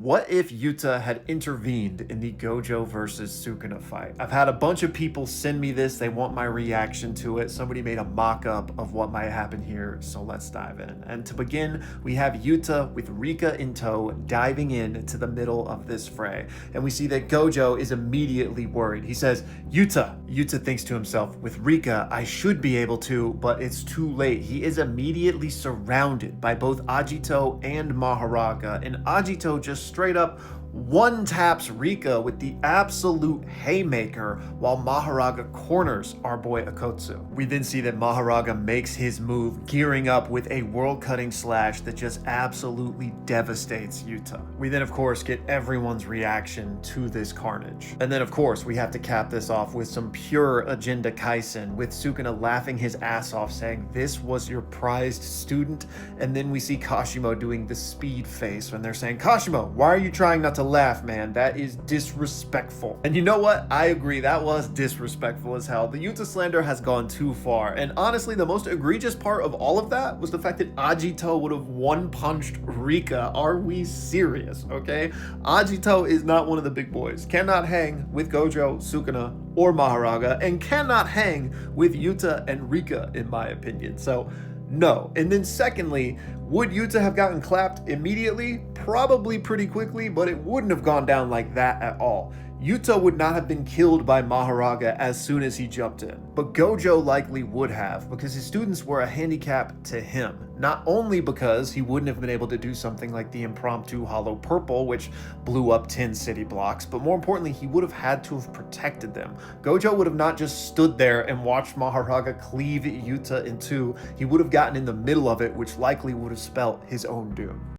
What if Yuta had intervened in the Gojo versus Sukuna fight? I've had a bunch of people send me this. They want my reaction to it. Somebody made a mock-up of what might happen here, so let's dive in. And to begin, we have Yuta with Rika in tow diving in to the middle of this fray. And we see that Gojo is immediately worried. He says, Yuta. Yuta thinks to himself, with Rika, I should be able to, but it's too late. He is immediately surrounded by both Agito and Maharaga, and Agito just straight up one taps Rika with the absolute haymaker while Maharaga corners our boy Akotsu. We then see that Maharaga makes his move, gearing up with a world-cutting slash that just absolutely devastates Yuta. We then of course get everyone's reaction to this carnage. And then of course we have to cap this off with some pure agenda kaisen, with Sukuna laughing his ass off saying this was your prized student, and then we see Kashimo doing the speed face when they're saying, Kashimo, why are you trying not to laugh, man? That is disrespectful. And you know what? I agree, that was disrespectful as hell. The Yuta slander has gone too far, and honestly the most egregious part of all of that was the fact that Agito would have one-punched Rika. Are we serious? Okay, Agito is not one of the big boys, cannot hang with Gojo, Sukuna, or Maharaga, and cannot hang with Yuta and Rika in my opinion. So no. And then secondly, would Yuta have gotten clapped immediately? Probably pretty quickly, but it wouldn't have gone down like that at all. Yuta would not have been killed by Maharaga as soon as he jumped in, but Gojo likely would have, because his students were a handicap to him. Not only because he wouldn't have been able to do something like the impromptu hollow purple, which blew up 10 city blocks, but more importantly, he would have had to have protected them. Gojo would have not just stood there and watched Maharaga cleave Yuta in two. He would have gotten in the middle of it, which likely would have spelt his own doom.